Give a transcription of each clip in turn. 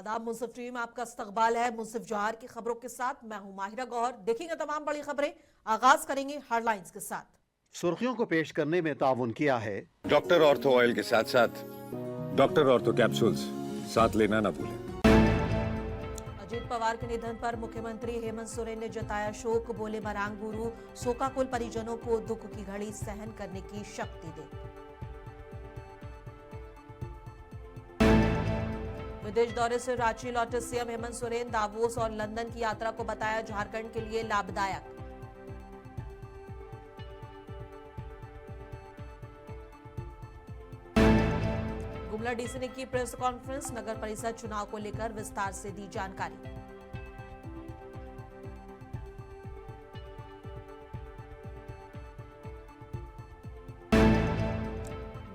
आदाब मुंसिफ टीवी में आपका इस्तकबाल है। मुंसिफ जोहर की खबरों के साथ मैं हूं माहिरा गौहर। देखेंगे तमाम बड़ी खबरें। आगाज करेंगे हेडलाइंस के साथ। सुर्खियों को पेश करने में ताउन किया है डॉक्टर ऑर्थो ऑयल के साथ साथ डॉक्टर ऑर्थो कैप्सूल्स साथ लेना ना भूलें। अजीत पवार के निधन पर मुख्यमंत्री हेमंत सोरेन ने जताया शोक। बोले मरांग गुरु शोकाकुल परिजनों को दुख की घड़ी सहन करने की शक्ति दे। विदेश दौरे से रांची लौटे सीएम हेमंत सोरेन। दावोस और लंदन की यात्रा को बताया झारखंड के लिए लाभदायक। गुमला डीसी ने की प्रेस कॉन्फ्रेंस। नगर परिषद चुनाव को लेकर विस्तार से दी जानकारी।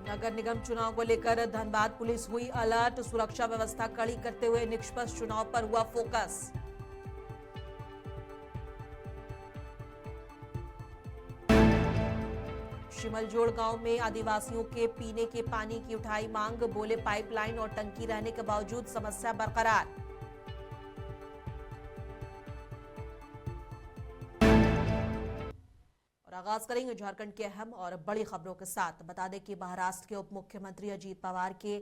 नगर निगम चुनाव को लेकर धनबाद पुलिस हुई अलर्ट। सुरक्षा व्यवस्था कड़ी करते हुए निष्पक्ष चुनाव पर हुआ फोकस। शिमलजोड़ गांव में आदिवासियों के पीने के पानी की उठाई मांग। बोले पाइपलाइन और टंकी रहने के बावजूद समस्या बरकरार। और आगाज करेंगे झारखंड के अहम और बड़ी खबरों के साथ। बता दें कि महाराष्ट्र के उप मुख्यमंत्री अजीत पवार के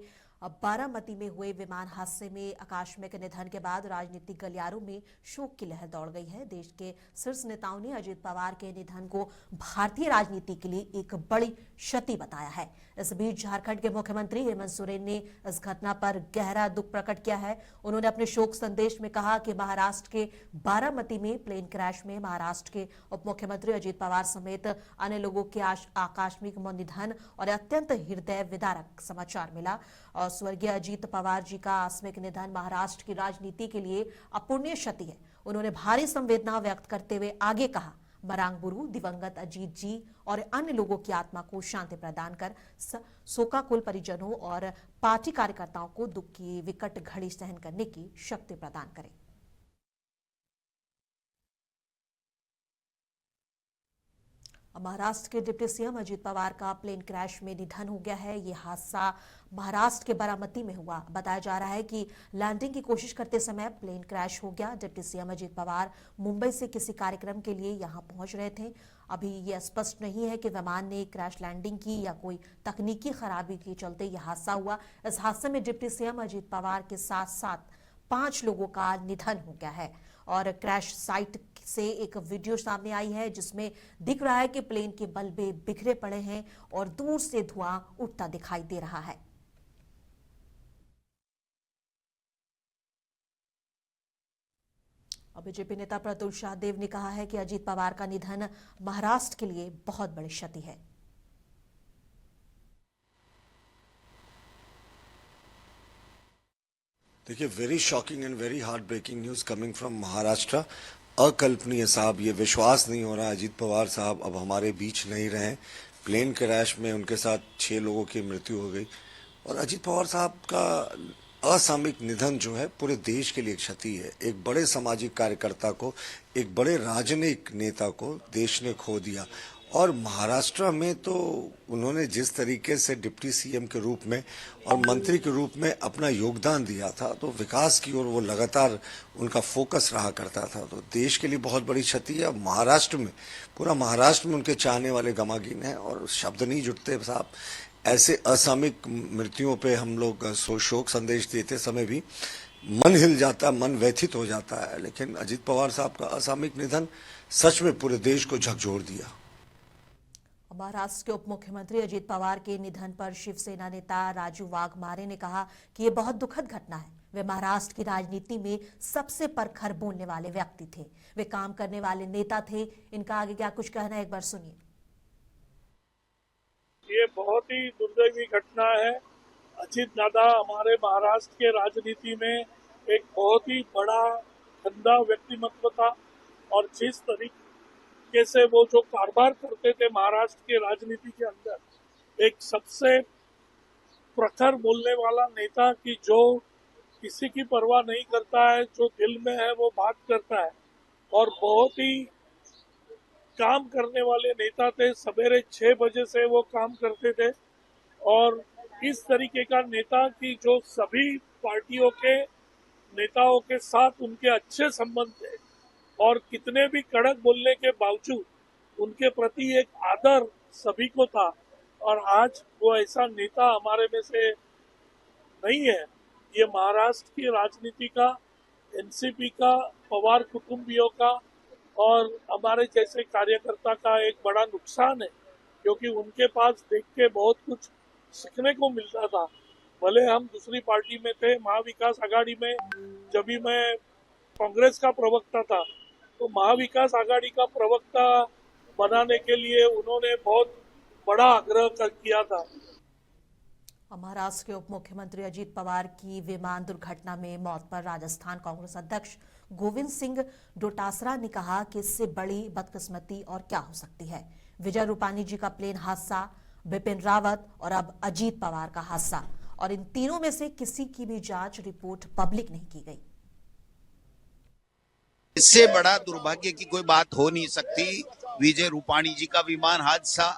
बारामती में हुए विमान हादसे में आकस्मिक निधन के बाद राजनीतिक गलियारों में शोक की लहर दौड़ गई है। देश के शीर्ष नेताओं ने अजीत पवार के निधन को भारतीय राजनीति के लिए एक बड़ी क्षति बताया है। इस बीच झारखंड के मुख्यमंत्री हेमंत सोरेन ने इस घटना पर गहरा दुख प्रकट किया है। उन्होंने अपने शोक संदेश में कहा कि महाराष्ट्र के बारामती में प्लेन क्रैश में महाराष्ट्र के उप मुख्यमंत्री अजीत पवार समेत अन्य लोगों के आकस्मिक निधन और अत्यंत हृदय विदारक समाचार मिला। और स्वर्गीय अजीत पवार जी का आकस्मिक निधन महाराष्ट्र की राजनीति के लिए अपूर्णीय क्षति है। उन्होंने भारी संवेदना व्यक्त करते हुए आगे कहा, मरांग गुरु दिवंगत अजीत जी और अन्य लोगों की आत्मा को शांति प्रदान कर शोकाकुल परिजनों और पार्टी कार्यकर्ताओं को दुख की विकट घड़ी सहन करने की शक्ति प्रदान करें। महाराष्ट्र के डिप्टी सीएम अजीत पवार का प्लेन क्रैश में निधन हो गया है। यह हादसा महाराष्ट्र के बारामती में हुआ। बताया जा रहा है कि लैंडिंग की कोशिश करते समय प्लेन क्रैश हो गया। डिप्टी सीएम अजीत पवार मुंबई से किसी कार्यक्रम के लिए यहां पहुंच रहे थे। अभी यह स्पष्ट नहीं है कि विमान ने क्रैश लैंडिंग की या कोई तकनीकी खराबी के चलते यह हादसा हुआ। इस हादसे में डिप्टी सीएम अजीत पवार के साथ साथ 5 लोगों का निधन हो गया है। और क्रैश साइट से एक वीडियो सामने आई है जिसमें दिख रहा है कि प्लेन के मलबे बिखरे पड़े हैं और दूर से धुआं उठता दिखाई दे रहा है। बीजेपी नेता प्रतुल शाहदेव ने कहा है कि अजीत पवार का निधन महाराष्ट्र के लिए बहुत बड़ी क्षति है। देखिए, very shocking and very heart breaking news coming from Maharashtra. अकल्पनीय साहब, ये विश्वास नहीं हो रहा अजीत पवार साहब अब हमारे बीच नहीं रहे। प्लेन क्रैश में उनके साथ 6 लोगों की मृत्यु हो गई और अजीत पवार साहब का असामयिक निधन जो है पूरे देश के लिए क्षति है। एक बड़े सामाजिक कार्यकर्ता को, एक बड़े राजनीतिक नेता को देश ने खो दिया। और महाराष्ट्र में तो उन्होंने जिस तरीके से डिप्टी सीएम के रूप में और मंत्री के रूप में अपना योगदान दिया था, तो विकास की ओर वो लगातार उनका फोकस रहा करता था। तो देश के लिए बहुत बड़ी क्षति है। महाराष्ट्र में, पूरा महाराष्ट्र में उनके चाहने वाले गमागीन हैं और शब्द नहीं जुटते साहब। ऐसे असामयिक मृत्युओं पे हम लोग शोक संदेश देते समय भी मन हिल जाता, मन व्यथित हो जाता है। लेकिन अजीत पवार साहब का असामयिक निधन सच में पूरे देश को झकझोर दिया। महाराष्ट्र के उप मुख्यमंत्री अजीत पवार के निधन पर शिवसेना नेता राजू वाघमारे ने कहा कि यह बहुत दुखद घटना है। वे महाराष्ट्र की राजनीति में सबसे परखर बोलने वाले व्यक्ति थे। वे काम करने वाले नेता थे। इनका आगे क्या कुछ कहना है, एक बार सुनिए। ये बहुत ही दुर्दैवी घटना है। अजीत दादा हमारे महाराष्ट्र के राजनीति में एक बहुत ही बड़ा गंदा व्यक्तिमत्व था और जिस तरीके से वो जो कारोबार करते थे महाराष्ट्र के राजनीति के अंदर, एक सबसे प्रखर बोलने वाला नेता की जो किसी की परवाह नहीं करता है, जो दिल में है वो बात करता है और बहुत ही काम करने वाले नेता थे। सवेरे 6 बजे से वो काम करते थे और इस तरीके का नेता की जो सभी पार्टियों के नेताओं के साथ उनके अच्छे संबंध थे और कितने भी कड़क बोलने के बावजूद उनके प्रति एक आदर सभी को था। और आज वो ऐसा नेता हमारे में से नहीं है। ये महाराष्ट्र की राजनीति का, एनसीपी का, पवार कुटुंबियों का और हमारे जैसे कार्यकर्ता का एक बड़ा नुकसान है, क्योंकि उनके पास देख के बहुत कुछ सीखने को मिलता था। भले हम दूसरी पार्टी में थे, महाविकास आघाड़ी में, जब भी मैं कांग्रेस का प्रवक्ता था तो महाविकास आघाड़ी का प्रवक्ता बनाने के लिए उन्होंने बहुत बड़ा आग्रह किया था। महाराष्ट्र के उप मुख्यमंत्री अजीत पवार की विमान दुर्घटना में मौत पर राजस्थान कांग्रेस अध्यक्ष गोविंद सिंह डोटासरा ने कहा कि इससे बड़ी बदकिस्मती और क्या हो सकती है। विजय रूपानी जी का प्लेन हादसा, बिपिन रावत और अब अजीत पवार का हादसा, और इन तीनों में से किसी की भी जांच रिपोर्ट पब्लिक नहीं की गई। इससे बड़ा दुर्भाग्य की कोई बात हो नहीं सकती। विजय रूपाणी जी का विमान हादसा,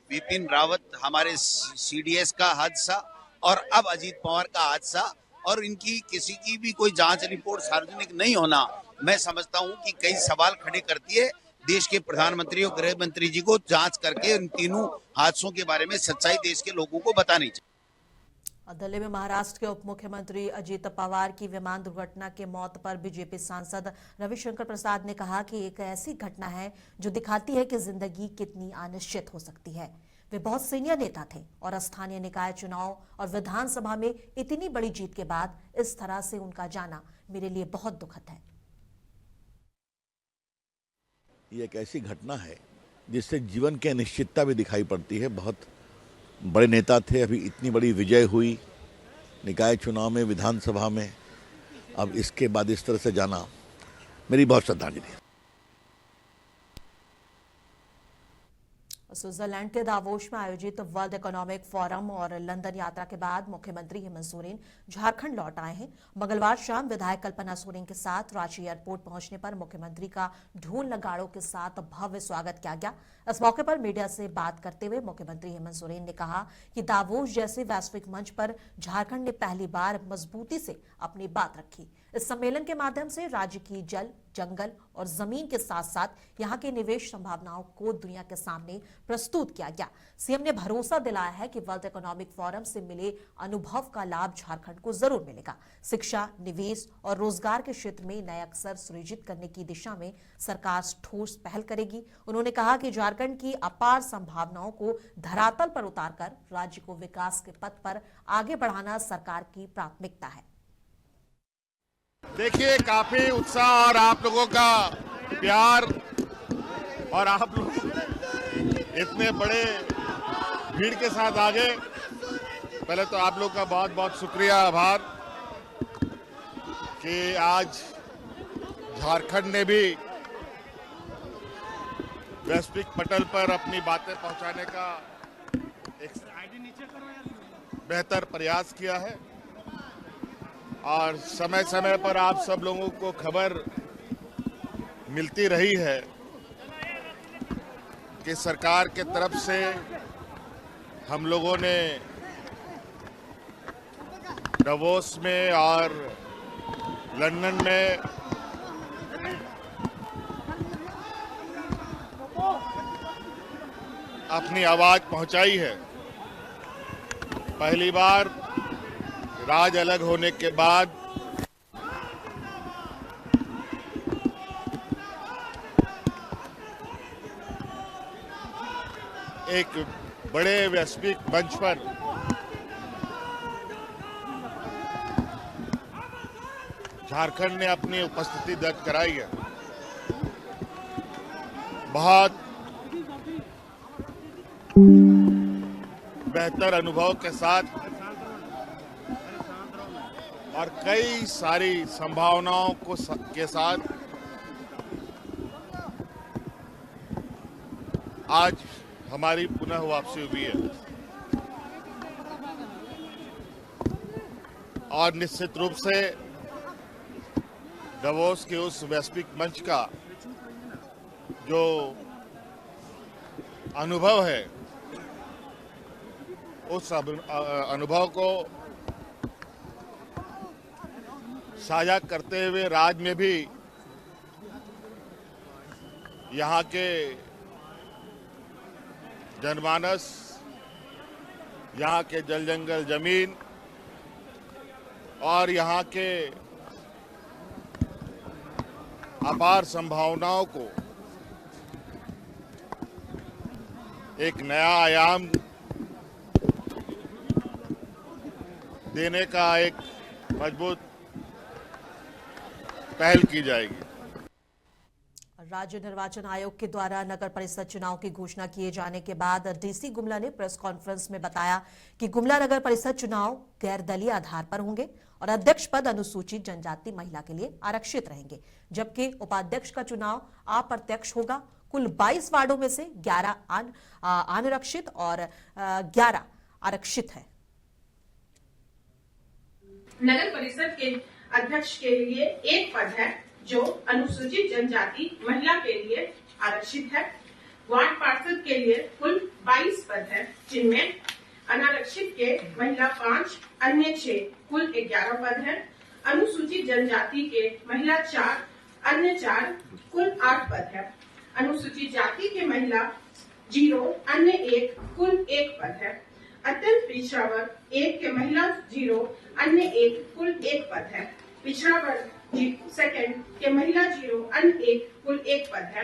बिपिन रावत हमारे सीडीएस का हादसा और अब अजीत पवार का हादसा, और इनकी किसी की भी कोई जांच रिपोर्ट सार्वजनिक नहीं होना, मैं समझता हूं कि कई सवाल खड़े करती है। देश के प्रधानमंत्री और गृह मंत्री जी को जांच करके इन तीनों हादसों के बारे में सच्चाई देश के लोगों को बतानी चाहिए। दिल्ली में महाराष्ट्र के उप मुख्यमंत्री अजीत पवार की विमान दुर्घटना के मौत पर बीजेपी सांसद रविशंकर प्रसाद ने कहा कि एक ऐसी घटना है जो दिखाती है कि जिंदगी कितनी अनिश्चित हो सकती है। वे बहुत सीनियर नेता थे और स्थानीय निकाय चुनाव और विधानसभा में इतनी बड़ी जीत के बाद इस तरह से उनका जाना मेरे लिए बहुत दुखद है। ये एक ऐसी घटना है जिससे जीवन की अनिश्चितता भी दिखाई पड़ती है। बहुत बड़े नेता थे, अभी इतनी बड़ी विजय हुई निकाय चुनाव में, विधानसभा में, अब इसके बाद इस तरह से जाना मेरी बहुत श्रद्धांजलि है। स्विट्जरलैंड के दावोस में आयोजित वर्ल्ड इकोनॉमिक फोरम और लंदन यात्रा के बाद मुख्यमंत्री हेमंत सोरेन झारखंड लौट आए हैं। मंगलवार शाम विधायक कल्पना सोरेन के साथ रांची एयरपोर्ट पहुंचने पर मुख्यमंत्री का ढोल नगाड़ों के साथ भव्य स्वागत किया गया। इस मौके पर मीडिया से बात करते हुए मुख्यमंत्री हेमंत सोरेन ने कहा कि दावोस जैसे वैश्विक मंच पर झारखंड ने पहली बार मजबूती से अपनी बात रखी। इस सम्मेलन के माध्यम से राज्य की जल, जंगल और जमीन के साथ साथ यहां के निवेश संभावनाओं को दुनिया के सामने प्रस्तुत किया गया। सीएम ने भरोसा दिलाया है कि वर्ल्ड इकोनॉमिक फोरम से मिले अनुभव का लाभ झारखंड को जरूर मिलेगा। शिक्षा, निवेश और रोजगार के क्षेत्र में नए अवसर सृजित करने की दिशा में सरकार ठोस पहल करेगी। उन्होंने कहा कि झारखंड की अपार संभावनाओं को धरातल पर उतारकर राज्य को विकास के पथ पर आगे बढ़ाना सरकार की प्राथमिकता है। देखिए, काफी उत्साह और आप लोगों का प्यार, और आप लोग इतने बड़े भीड़ के साथ आ गए। पहले तो आप लोग का बहुत बहुत शुक्रिया, आभार कि आज झारखंड ने भी वैश्विक पटल पर अपनी बातें पहुंचाने का एक बेहतर प्रयास किया है। और समय समय पर आप सब लोगों को खबर मिलती रही है कि सरकार के तरफ से हम लोगों ने दावोस में और लंदन में अपनी आवाज पहुंचाई है। पहली बार राज अलग होने के बाद एक बड़े वैश्विक मंच पर झारखंड ने अपनी उपस्थिति दर्ज कराई है। बहुत बेहतर अनुभव के साथ और कई सारी संभावनाओं को के साथ आज हमारी पुनः वापसी हुई है। और निश्चित रूप से दावोस के उस वैश्विक मंच का जो अनुभव है, उस अनुभव को साझा करते हुए राज्य में भी यहाँ के जनमानस, यहाँ के जल जंगल जमीन और यहाँ के अपार संभावनाओं को एक नया आयाम देने का एक मजबूत पहल की जाएगी। राज्य निर्वाचन आयोग के द्वारा नगर परिषद चुनाव की घोषणा किए जाने के बाद डीसी गुमला ने प्रेस कॉन्फ्रेंस में बताया कि गुमला नगर परिषद चुनाव गैर दलीय आधार पर होंगे और अध्यक्ष पद अनुसूचित जनजाति महिला के लिए आरक्षित रहेंगे, जबकि उपाध्यक्ष का चुनाव अप्रत्यक्ष होगा। कुल 22 वार्डों में से 11 अनारक्षित और 11 आरक्षित है। नगर परिषद के अध्यक्ष के लिए एक पद है जो अनुसूचित जनजाति महिला के लिए आरक्षित है। वार्ड पार्षद के लिए कुल 22 पद है, जिनमें अनारक्षित के महिला 5, अन्य 6, कुल 11 पद है। अनुसूचित जनजाति के महिला 4, अन्य 4, कुल 8 पद है। अनुसूचित जाति के महिला 0, अन्य 1, कुल 1 पद है। अत्यंत पिछड़ा वर्ग 1 के महिला 0, अन्य 1, कुल 1 पद है। पिछड़ा वर्ग सेकंड के महिला 0, अन्य 1, कुल 1 पद है।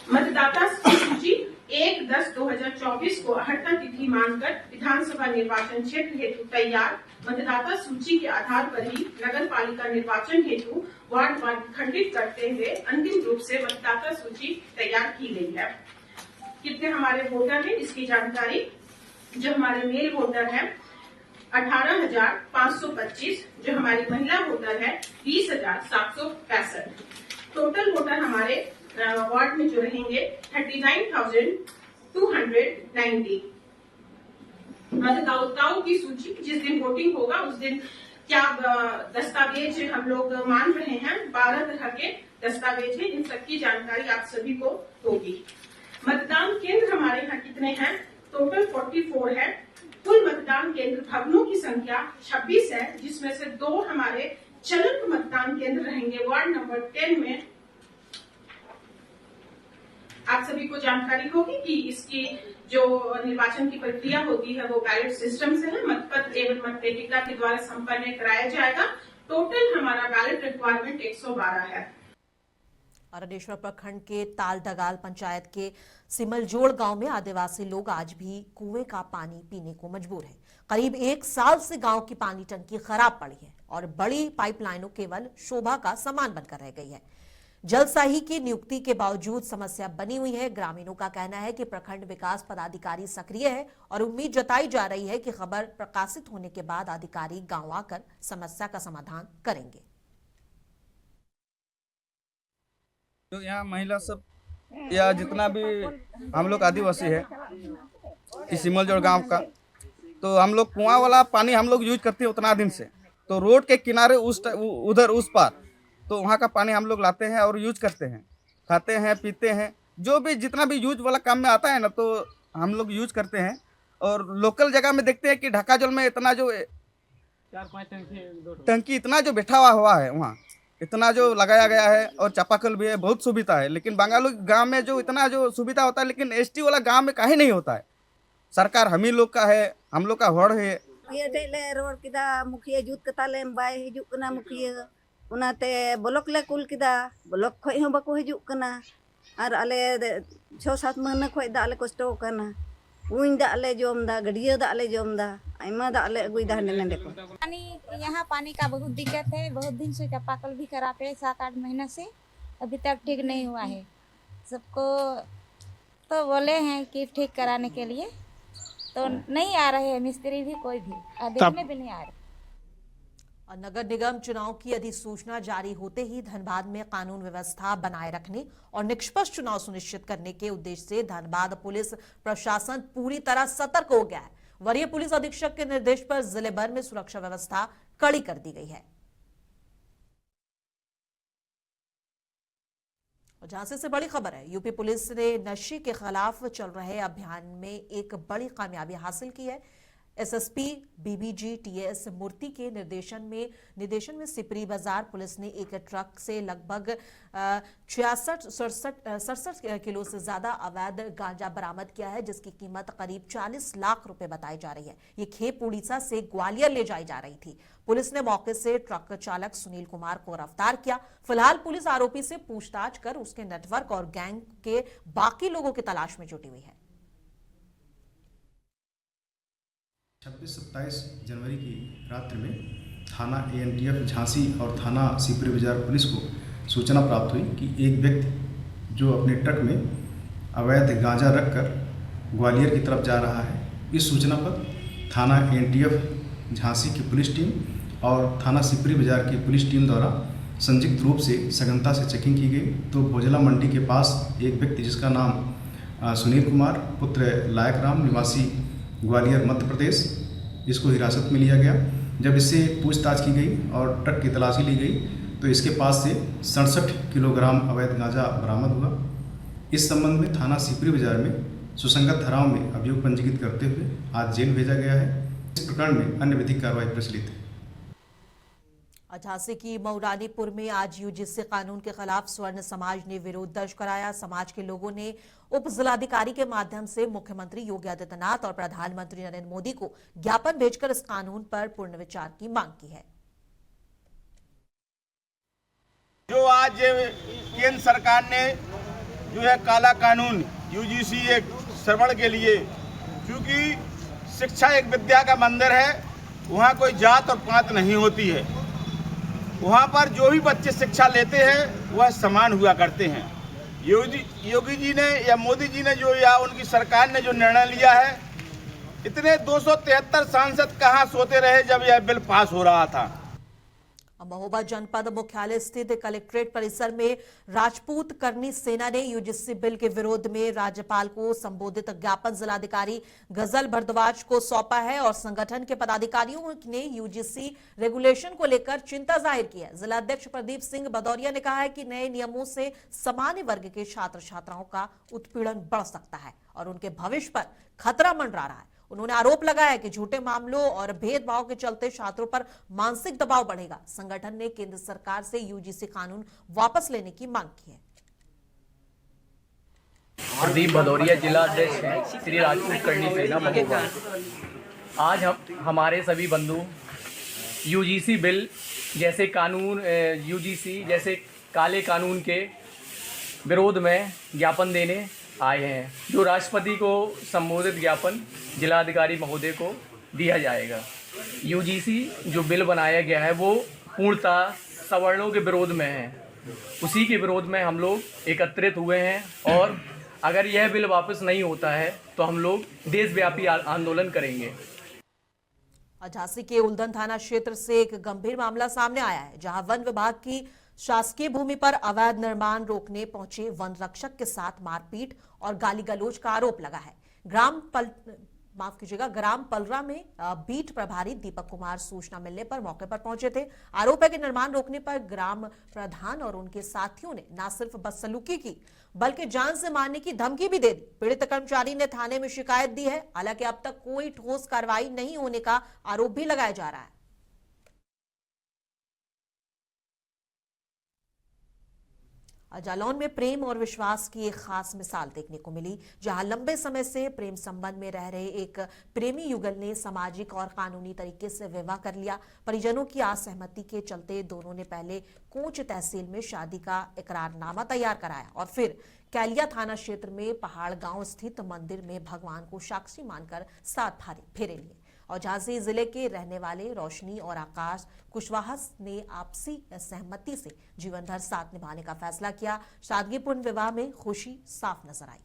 मतदाता सूची 1/10/2024 को 78 तिथि मानकर विधानसभा निर्वाचन क्षेत्र हेतु तैयार। मतदाता सूची के आधार पर ही नगर पालिका निर्वाचन हेतु वार्ड खंडित करते हुए अंतिम रूप से मतदाता सूची तैयार की गई है। कितने हमारे वोटर हैं इसकी जानकारी, जो हमारे मेल वोटर है 18,525, जो हमारी महिला वोटर है 20,765। टोटल वोटर हमारे वार्ड में जो रहेंगे 39,290। मतदाताओं की सूची जिस दिन वोटिंग होगा उस दिन क्या दस्तावेज हम लोग मान रहे हैं, 12 तरह के दस्तावेज हैं, इन सबकी जानकारी आप सभी को होगी। मतदान केंद्र हमारे यहाँ कितने हैं? टोटल 44 है। कुल मतदान केंद्र भवनों की संख्या 26 है, जिसमें से 2 हमारे चलंत मतदान केंद्र रहेंगे वार्ड नंबर 10 में। आप सभी को जानकारी होगी कि इसकी जो निर्वाचन की प्रक्रिया होती है वो बैलेट सिस्टम से है, मतपत्र एवं मतपेटिका के द्वारा संपन्न कराया जाएगा। टोटल हमारा बैलेट रिक्वायरमेंट 112 है। अरनेश्वर प्रखंड के ताल डगाल पंचायत के सिमलजोड़ गांव में आदिवासी लोग आज भी कुएं का पानी पीने को मजबूर हैं। करीब 1 साल से गांव की पानी टंकी खराब पड़ी है और बड़ी पाइपलाइनों केवल शोभा का सामान बनकर रह गई है। जलसाही की नियुक्ति के बावजूद समस्या बनी हुई है। ग्रामीणों का कहना है कि प्रखंड विकास पदाधिकारी सक्रिय है और उम्मीद जताई जा रही है कि खबर प्रकाशित होने के बाद अधिकारी गांव आकर समस्या का समाधान करेंगे। तो यहाँ महिला सब या जितना भी हम लोग आदिवासी है इस सिमलजोड़ गांव का, तो हम लोग कुआं वाला पानी हम लोग यूज करते हैं उतना दिन से। तो रोड के किनारे उधर उस पार तो वहाँ का पानी हम लोग लाते हैं और यूज करते हैं, खाते हैं, पीते हैं, जो भी जितना भी यूज वाला काम में आता है ना, तो हम लोग यूज करते हैं। और लोकल जगह में देखते हैं कि ढाका जल में इतना जो 4-5 टंकी इतना जो बैठा हुआ है, वहाँ इतना जो लगाया गया है और चापाकल भी है, बहुत सुविधा है। लेकिन बंगालू गांव में जो इतना जो सुविधा होता है, लेकिन एसटी वाला गांव में काहे नहीं होता है। सरकार हम ही लोग का है, हम लोग का हड़ है। ये रोड किदा मुखिया जूत कताले बाय हिजुक कना मुखिया उनाते ब्लॉक ले कुल किदा ब्लॉक खोय हो बको हिजुक कना और आले 6-7 महीना खोय दा आले कष्टो कना उइन दा आले जोमदा गडिया दा आले जोमदा आइमा दा आले अगुई दा नंदे को पानी यहाँ पानी का बहुत दिक्कत है। बहुत दिन से चापाकल भी खराब है, 7-8 महीना से अभी तक ठीक नहीं हुआ है। सबको तो बोले हैं कि ठीक कराने के लिए, तो नहीं आ रहे हैं मिस्त्री भी, कोई भी देखने भी नहीं आ रहे। और नगर निगम चुनाव की अधिसूचना जारी होते ही धनबाद में कानून व्यवस्था बनाए रखने और निष्पक्ष चुनाव सुनिश्चित करने के उद्देश्य से धनबाद पुलिस प्रशासन पूरी तरह सतर्क हो गया है। वरीय पुलिस अधीक्षक के निर्देश पर जिले भर में सुरक्षा व्यवस्था कड़ी कर दी गई है। और झांसी से बड़ी खबर है, यूपी पुलिस ने नशे के खिलाफ चल रहे अभियान में एक बड़ी कामयाबी हासिल की है। एसएसपी बीबीजी टीएस मूर्ति के निर्देशन में सिपरी बाजार पुलिस ने एक ट्रक से लगभग 67 किलो से ज्यादा अवैध गांजा बरामद किया है, जिसकी कीमत करीब 40 लाख रुपए बताई जा रही है। ये खेप उड़ीसा से ग्वालियर ले जाई जा रही थी। पुलिस ने मौके से ट्रक चालक सुनील कुमार को गिरफ्तार किया। फिलहाल पुलिस आरोपी से पूछताछ कर उसके नेटवर्क और गैंग के बाकी लोगों की तलाश में जुटी हुई है। 26-27 जनवरी की रात्रि में थाना एएनटीएफ झांसी और थाना सिपरी बाजार पुलिस को सूचना प्राप्त हुई कि एक व्यक्ति जो अपने ट्रक में अवैध गांजा रखकर ग्वालियर की तरफ जा रहा है। इस सूचना पर थाना एएनटीएफ झांसी की पुलिस टीम और थाना सिपरी बाजार की पुलिस टीम द्वारा संयुक्त रूप से सघनता से चेकिंग की गई तो भोजला मंडी के पास एक व्यक्ति जिसका नाम सुनील कुमार पुत्र लायक राम निवासी ग्वालियर मध्य प्रदेश, इसको हिरासत में लिया गया। जब इससे पूछताछ की गई और ट्रक की तलाशी ली गई तो इसके पास से 67 किलोग्राम अवैध गांजा बरामद हुआ। इस संबंध में थाना सिपरी बाजार में सुसंगत धाराओं में अभियोग पंजीकृत करते हुए आज जेल भेजा गया है। इस प्रकरण में अन्य विधिक कार्रवाई प्रचलित है। झांसी की मऊरानीपुर में आज यूजीसी कानून के खिलाफ स्वर्ण समाज ने विरोध दर्ज कराया। समाज के लोगों ने उप जिलाधिकारी के माध्यम से मुख्यमंत्री योगी आदित्यनाथ और प्रधानमंत्री नरेंद्र मोदी को ज्ञापन भेजकर इस कानून पर पुनर्विचार की मांग की है। जो आज केंद्र सरकार ने जो है काला कानून यूजीसी एक श्रवण के लिए, क्योंकि शिक्षा एक विद्या का मंदिर है, वहाँ कोई जात और पात नहीं होती है। वहाँ पर जो भी बच्चे शिक्षा लेते हैं वह समान हुआ करते हैं। योगी जी ने या मोदी जी ने जो या उनकी सरकार ने जो निर्णय लिया है, इतने 273 सांसद कहाँ सोते रहे जब यह बिल पास हो रहा था। महोबा जनपद मुख्यालय स्थित कलेक्ट्रेट परिसर में राजपूत करनी सेना ने यूजीसी बिल के विरोध में राज्यपाल को संबोधित ज्ञापन जिलाधिकारी गजल भारद्वाज को सौंपा है और संगठन के पदाधिकारियों ने यूजीसी रेगुलेशन को लेकर चिंता जाहिर की है। जिलाध्यक्ष प्रदीप सिंह भदौरिया ने कहा है कि नए नियमों से सामान्य वर्ग के छात्र छात्राओं का उत्पीड़न बढ़ सकता है और उनके भविष्य पर खतरा मंडरा रहा है। उन्होंने आरोप लगाया कि झूठे मामलों और भेदभाव के चलते छात्रों पर मानसिक दबाव बढ़ेगा। संगठन ने केंद्र सरकार से यूजीसी कानून वापस लेने की मांग की है। प्रदीप भदौरिया जिला अध्यक्ष हैं श्री राजपूत करनी सेना महोबा। आज हमारे सभी बंधु यूजीसी बिल जैसे कानून, यूजीसी जैसे काले कानून के विरोध में ज्ञापन देने आए हैं। जो राष्ट्रपति को संबोधित ज्ञापन जिलाधिकारी महोदय को दिया जाएगा। यूजीसी जो बिल बनाया गया है वो पूर्णतः सवर्णों के विरोध में है। उसी के विरोध में हम लोग एकत्रित हुए हैं और अगर यह बिल वापस नहीं होता है तो हम लोग देशव्यापी आंदोलन करेंगे। झांसी के उल्दन थाना क्षेत्र से एक गंभीर मामला सामने आया है, जहां वन विभाग की शासकीय भूमि पर अवैध निर्माण रोकने पहुंचे वन रक्षक के साथ मारपीट और गाली गलौज का आरोप लगा है। ग्राम पलरा में बीट प्रभारी दीपक कुमार सूचना मिलने पर मौके पर पहुंचे थे। आरोप है कि निर्माण रोकने पर ग्राम प्रधान और उनके साथियों ने न सिर्फ बदसलूकी की बल्कि जान से मारने की धमकी भी दे दी। पीड़ित कर्मचारी ने थाने में शिकायत दी है। हालांकि अब तक कोई ठोस कार्रवाई नहीं होने का आरोप भी लगाया जा रहा है। जालौन में प्रेम और विश्वास की एक खास मिसाल देखने को मिली, जहां लंबे समय से प्रेम संबंध में रह रहे एक प्रेमी युगल ने सामाजिक और कानूनी तरीके से विवाह कर लिया। परिजनों की असहमति के चलते दोनों ने पहले कोंच तहसील में शादी का इकरारनामा तैयार कराया और फिर कैलिया थाना क्षेत्र में पहाड़ गांव स्थित मंदिर में भगवान को साक्षी मानकर 7 फेरे लिए। और झांसी जिले के रहने वाले रोशनी और आकाश कुशवाहा ने आपसी सहमति से जीवन भर साथ निभाने का फैसला किया। सादगीपूर्ण विवाह में खुशी साफ नजर आई।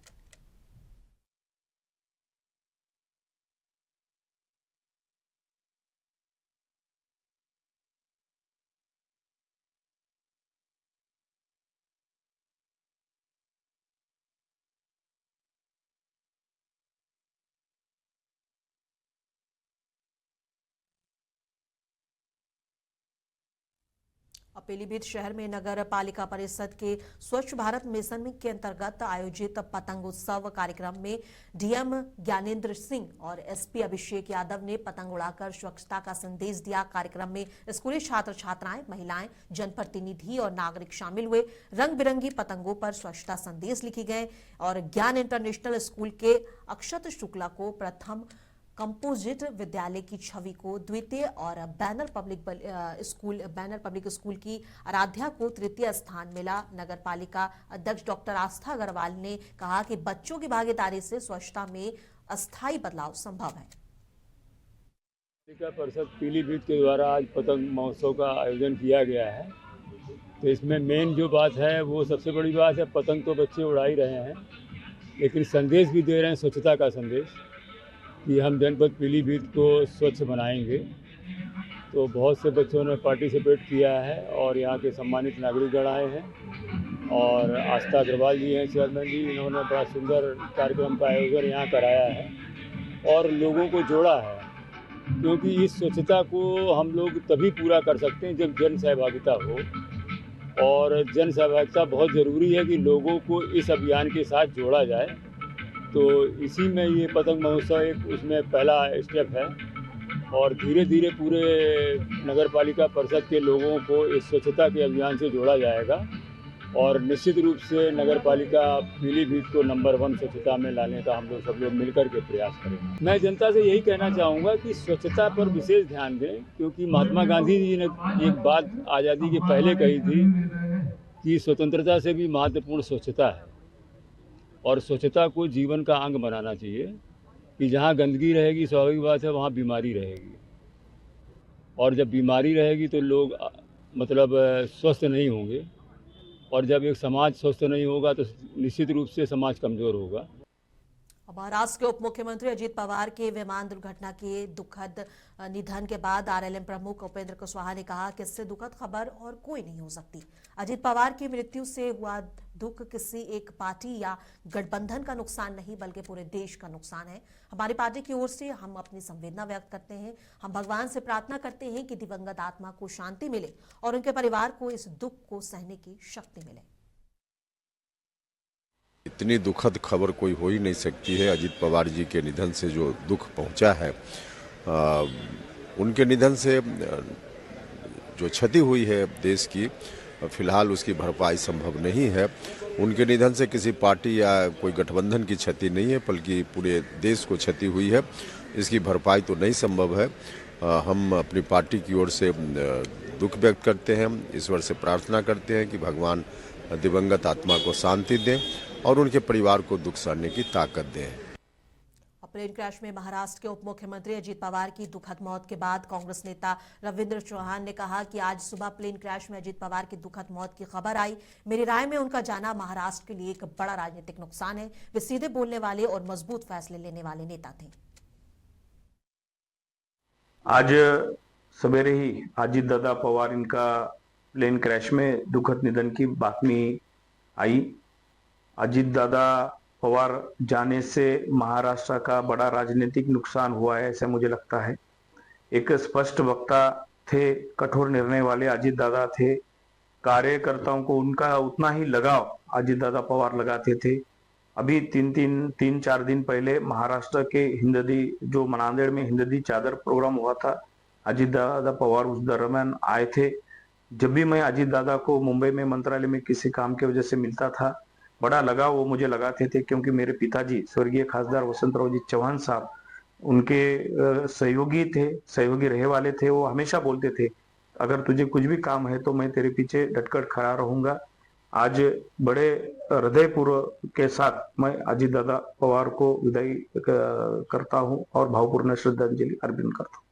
और पीलीभीत शहर में नगर पालिका परिषद के स्वच्छ भारत मिशन के अंतर्गत आयोजित पतंग उत्सव कार्यक्रम में डीएम ज्ञानेंद्र सिंह और एसपी अभिषेक यादव ने पतंग उड़ाकर स्वच्छता का संदेश दिया। कार्यक्रम में स्कूली छात्र छात्राएं, महिलाएं, जनप्रतिनिधि और नागरिक शामिल हुए। रंग बिरंगी पतंगों पर स्वच्छता संदेश लिखे गए और ज्ञान इंटरनेशनल स्कूल के अक्षत शुक्ला को प्रथम, कंपोजिट विद्यालय की छवि को द्वितीय और बैनर पब्लिक स्कूल की आराध्या को तृतीय स्थान मिला। नगर पालिका अध्यक्ष डॉक्टर आस्था अग्रवाल ने कहा कि बच्चों की भागीदारी से स्वच्छता में अस्थायी बदलाव संभव है। पालिका परिषद पीलीभीत के द्वारा आज पतंग महोत्सव का आयोजन किया गया है। तो इसमें मेन जो बात है वो सबसे बड़ी बात है, पतंग तो बच्चे उड़ा ही रहे हैं, लेकिन संदेश भी दे रहे हैं, स्वच्छता का संदेश कि हम जनपद पीलीभीत को स्वच्छ बनाएंगे। तो बहुत से बच्चों ने पार्टिसिपेट किया है और यहाँ के सम्मानित नागरिकगण आए हैं और आस्था अग्रवाल जी हैं चेयरमैन जी, इन्होंने बड़ा सुंदर कार्यक्रम का आयोजन यहाँ कराया है और लोगों को जोड़ा है, क्योंकि इस स्वच्छता को हम लोग तभी पूरा कर सकते हैं जब जन सहभागिता हो, और जन सहभागिता बहुत ज़रूरी है कि लोगों को इस अभियान के साथ जोड़ा जाए। तो इसी में ये पतंग महोत्सव एक उसमें पहला स्टेप है और धीरे धीरे पूरे नगर पालिका परिषद के लोगों को इस स्वच्छता के अभियान से जोड़ा जाएगा और निश्चित रूप से नगर पालिका पीलीभीत को नंबर 1 स्वच्छता में लाने का हम लोग सब लोग मिलकर के प्रयास करेंगे। मैं जनता से यही कहना चाहूँगा कि स्वच्छता पर विशेष ध्यान दें, क्योंकि महात्मा गांधी जी ने एक बात आज़ादी के पहले कही थी कि स्वतंत्रता से भी महत्वपूर्ण स्वच्छता है और स्वच्छता को जीवन का अंग बनाना चाहिए कि जहाँ गंदगी रहेगी स्वाभाविक बात है वहाँ बीमारी रहेगी, और जब बीमारी रहेगी तो लोग मतलब स्वस्थ नहीं होंगे, और जब एक समाज स्वस्थ नहीं होगा तो निश्चित रूप से समाज कमज़ोर होगा। महाराष्ट्र के उप मुख्यमंत्री अजीत पवार के विमान दुर्घटना के दुखद निधन के बाद आरएलएम प्रमुख उपेंद्र कुशवाहा ने कहा कि इससे दुखद खबर और कोई नहीं हो सकती। अजीत पवार की मृत्यु से हुआ दुख किसी एक पार्टी या गठबंधन का नुकसान नहीं, बल्कि पूरे देश का नुकसान है। हमारी पार्टी की ओर से हम अपनी संवेदना व्यक्त करते हैं। हम भगवान से प्रार्थना करते हैं कि दिवंगत आत्मा को शांति मिले और उनके परिवार को इस दुख को सहने की शक्ति मिले। इतनी दुखद खबर कोई हो ही नहीं सकती है। अजीत पवार जी के निधन से जो दुख पहुंचा है, उनके निधन से जो क्षति हुई है देश की, फिलहाल उसकी भरपाई संभव नहीं है। उनके निधन से किसी पार्टी या कोई गठबंधन की क्षति नहीं है, बल्कि पूरे देश को क्षति हुई है। इसकी भरपाई तो नहीं संभव है। हम अपनी पार्टी की ओर से दुख व्यक्त करते हैं, ईश्वर से प्रार्थना करते हैं कि भगवान दिवंगत आत्मा को शांति दें और उनके परिवार को दुख सहने की ताकत दें। प्लेन क्रैश में महाराष्ट्र के उप मुख्यमंत्री अजीत पवार की दुखद मौत के बाद कांग्रेस नेता रविंद्र चौहान ने कहा कि आज सुबह प्लेन क्रैश में अजीत पवार की दुखद मौत की खबर आई। मेरी राय में उनका जाना महाराष्ट्र के लिए एक बड़ा राजनीतिक नुकसान है। वे सीधे बोलने वाले और मजबूत फैसले लेने वाले नेता थे। आज सवेरे ही अजीत दादा पवार इनका प्लेन क्रैश में दुखद निधन की बातमी आई। अजीत दादा पवार जाने से महाराष्ट्र का बड़ा राजनीतिक नुकसान हुआ है, ऐसा मुझे लगता है। एक स्पष्ट वक्ता थे, कठोर निर्णय वाले अजीत दादा थे। कार्यकर्ताओं को उनका उतना ही लगाव अजीत दादा पवार लगाते थे। अभी तीन चार दिन पहले महाराष्ट्र के हिंददी जो नांदेड़ में हिंददी चादर प्रोग्राम हुआ था, अजीत दादा पवार उस दरम्यान आए थे। जब भी मैं अजीत दादा को मुंबई में मंत्रालय में किसी काम की वजह से मिलता था, बड़ा लगाव वो मुझे लगाते थे, क्योंकि मेरे पिताजी स्वर्गीय खासदार वसंतराव जी चौहान साहब उनके सहयोगी थे, सहयोगी रहे वाले थे। वो हमेशा बोलते थे, अगर तुझे कुछ भी काम है तो मैं तेरे पीछे डटकर खड़ा रहूंगा। आज बड़े हृदयपूर्वक के साथ मैं अजीत दादा पवार को विदाई करता हूं और भावपूर्ण श्रद्धांजलि अर्पित करता हूं।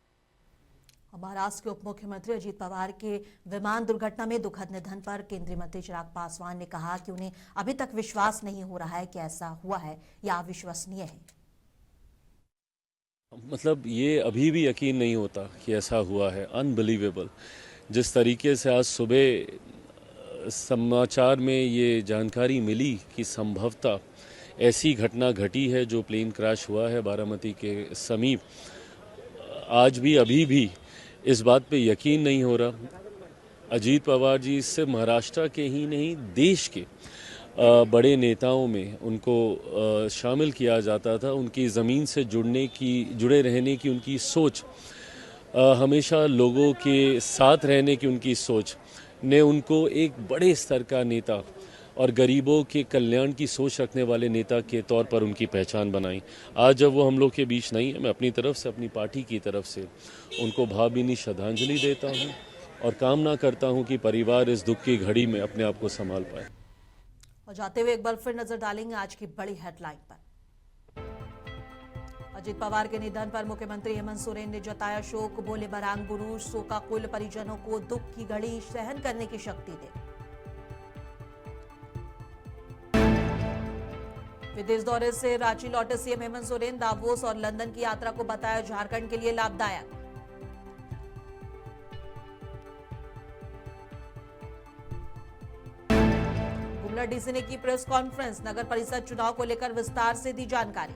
महाराष्ट्र के उप मुख्यमंत्री अजीत पवार के विमान दुर्घटना में दुखद निधन पर केंद्रीय मंत्री चिराग पासवान ने कहा कि उन्हें अभी तक विश्वास नहीं हो रहा है कि ऐसा हुआ है या अविश्वसनीय है। मतलब ये अभी भी यकीन नहीं होता कि ऐसा हुआ है। अनबिलीवेबल। जिस तरीके से आज सुबह समाचार में ये जानकारी मिली कि संभवतः ऐसी घटना घटी है जो प्लेन क्रैश हुआ है बारामती के समीप, आज भी अभी भी इस बात पे यकीन नहीं हो रहा। अजीत पवार जी सिर्फ महाराष्ट्र के ही नहीं देश के बड़े नेताओं में उनको शामिल किया जाता था। उनकी ज़मीन से जुड़े रहने की उनकी सोच, हमेशा लोगों के साथ रहने की उनकी सोच ने उनको एक बड़े स्तर का नेता और गरीबों के कल्याण की सोच रखने वाले नेता के तौर पर उनकी पहचान बनाई। आज जब वो हम लोग के बीच नहीं है, मैं अपनी तरफ से, अपनी पार्टी की तरफ से उनको भावभीनी श्रद्धांजलि देता हूँ और कामना करता हूँ कि परिवार इस दुख की घड़ी में अपने आप को संभाल पाए। और जाते हुए एक बार फिर नजर डालेंगे आज की बड़ी हेडलाइन पर। अजीत पवार के निधन पर मुख्यमंत्री हेमंत सोरेन ने जताया शोक, बोले बरांग बुरूज शोकाकुल परिजनों को दुख की घड़ी सहन करने की शक्ति दे। विदेश दौरे से रांची लौटे सीएम हेमंत सोरेन, दावोस और लंदन की यात्रा को बताया झारखंड के लिए लाभदायक। गुमला डीसी ने की प्रेस कॉन्फ्रेंस, नगर परिषद चुनाव को लेकर विस्तार से दी जानकारी।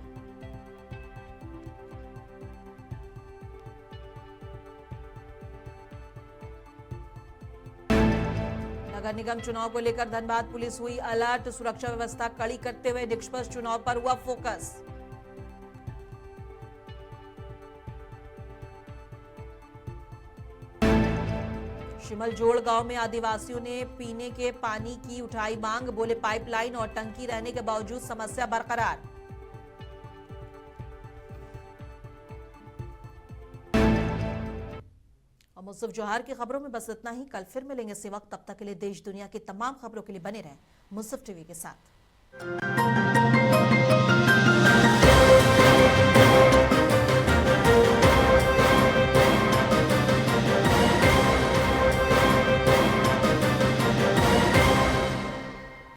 नगर निगम चुनाव को लेकर धनबाद पुलिस हुई अलर्ट, सुरक्षा व्यवस्था कड़ी करते हुए निष्पक्ष चुनाव पर हुआ फोकस। शिमलजोड़ गांव में आदिवासियों ने पीने के पानी की उठाई मांग, बोले पाइपलाइन और टंकी रहने के बावजूद समस्या बरकरार। और मुस्तफ जोहर की खबरों में बस इतना ही। कल फिर मिलेंगे इसी वक्त, तब तक के लिए देश दुनिया की तमाम खबरों के लिए बने रहें मुस्तफ टीवी के साथ।